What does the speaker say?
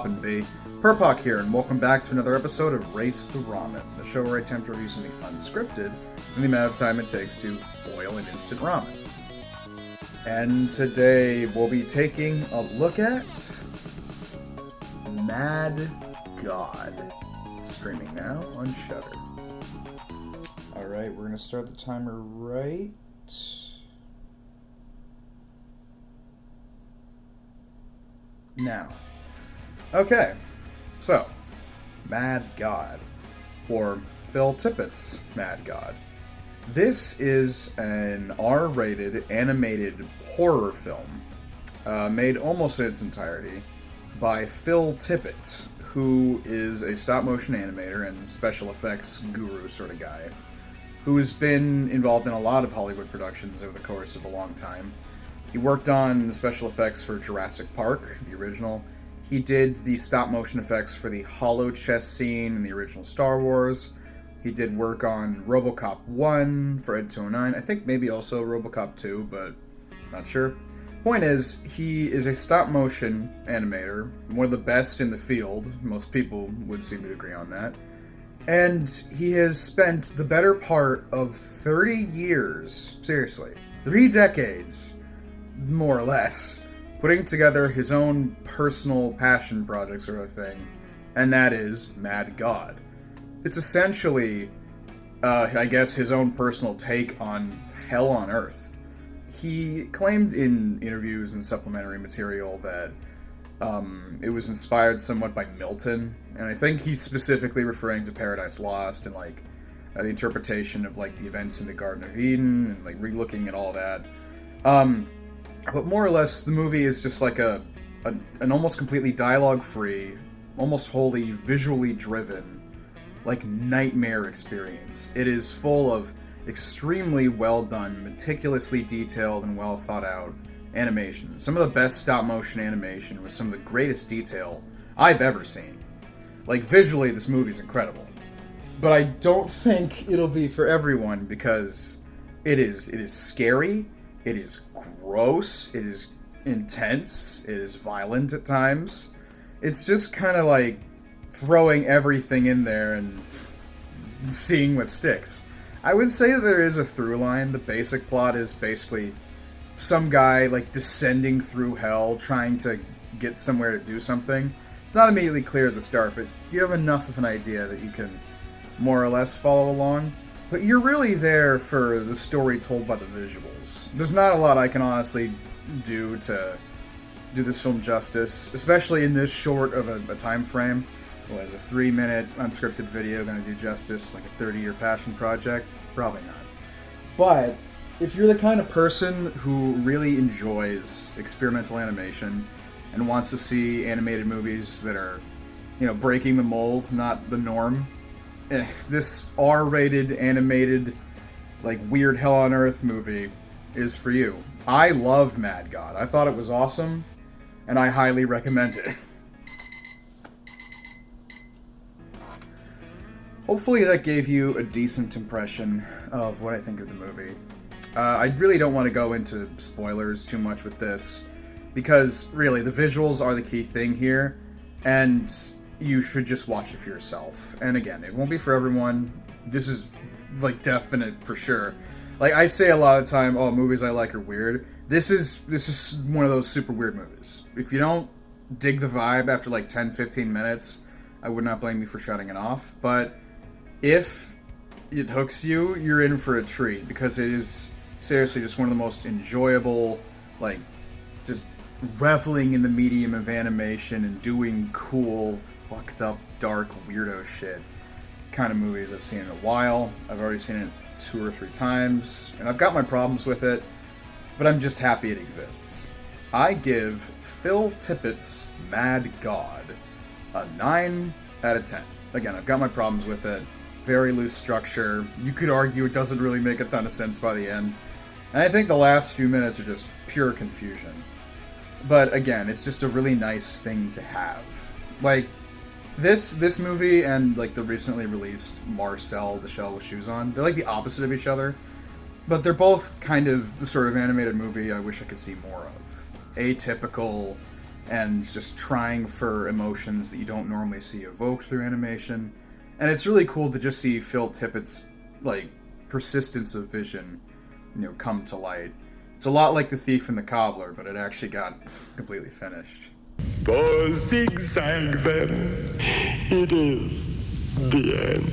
poppin', B? Purpok here, and welcome back to another episode of Race the Ramen, the show where I attempt to review something unscripted in the amount of time it takes to boil an instant ramen. And today we'll be taking a look at Mad God, streaming now on Shudder. Alright, we're going to start the timer right now. Okay, so, Mad God, or Phil Tippett's Mad God. This is an R-rated animated horror film made almost in its entirety by Phil Tippett, who is a stop-motion animator and special effects guru sort of guy, who has been involved in a lot of Hollywood productions over the course of a long time. He worked on the special effects for Jurassic Park, the original. He did the stop-motion effects for the hollow chest scene in the original Star Wars. He did work on RoboCop 1 for Ed 209. I think maybe also RoboCop 2, but not sure. Point is, he is a stop-motion animator, one of the best in the field. Most people would seem to agree on that. And he has spent the better part of 30 years, seriously, 3 decades, more or less, putting together his own personal passion project sort of thing, and that is Mad God. It's essentially, I guess, his own personal take on hell on earth. He claimed in interviews and supplementary material that it was inspired somewhat by Milton, and I think he's specifically referring to Paradise Lost and the interpretation of the events in the Garden of Eden and relooking at all that. But more or less, the movie is just an almost completely dialogue-free, almost wholly visually driven, nightmare experience. It is full of extremely well done, meticulously detailed, and well thought out animation. Some of the best stop-motion animation with some of the greatest detail I've ever seen. Visually, this movie's incredible. But I don't think it'll be for everyone because it is scary, it is gross, it is intense, it is violent at times. It's just kind of throwing everything in there and seeing what sticks. I would say that there is a through line. The basic plot is basically some guy descending through hell trying to get somewhere to do something. It's not immediately clear at the start, but you have enough of an idea that you can more or less follow along. But you're really there for the story told by the visuals. There's not a lot I can honestly do to do this film justice, especially in this short of a time frame. Well, is a 3-minute unscripted video going to do justice to a 30-year passion project? Probably not. But if you're the kind of person who really enjoys experimental animation and wants to see animated movies that are, breaking the mold, not the norm, this R-rated, animated, weird hell on earth movie is for you. I loved Mad God. I thought it was awesome, and I highly recommend it. Hopefully that gave you a decent impression of what I think of the movie. I really don't want to go into spoilers too much with this, because really, the visuals are the key thing here, and you should just watch it for yourself. And again, it won't be for everyone. This is, definite for sure. I say a lot of the time, oh, movies I like are weird. This is one of those super weird movies. If you don't dig the vibe after 10, 15 minutes, I would not blame you for shutting it off, but if it hooks you, you're in for a treat, because it is seriously just one of the most enjoyable, just reveling in the medium of animation and doing cool, fucked up, dark, weirdo shit kind of movies I've seen in a while. I've already seen it 2 or 3 times, and I've got my problems with it, but I'm just happy it exists. I give Phil Tippett's Mad God a 9 out of 10. Again, I've got my problems with it. Very loose structure. You could argue it doesn't really make a ton of sense by the end. And I think the last few minutes are just pure confusion. But again, it's just a really nice thing to have. This movie and the recently released Marcel, the Shell with Shoes On, they're the opposite of each other. But they're both kind of the sort of animated movie I wish I could see more of. Atypical, and just trying for emotions that you don't normally see evoked through animation. And it's really cool to just see Phil Tippett's like persistence of vision, come to light. It's a lot like The Thief and the Cobbler, but it actually got completely finished. For zigzag then, it is the end.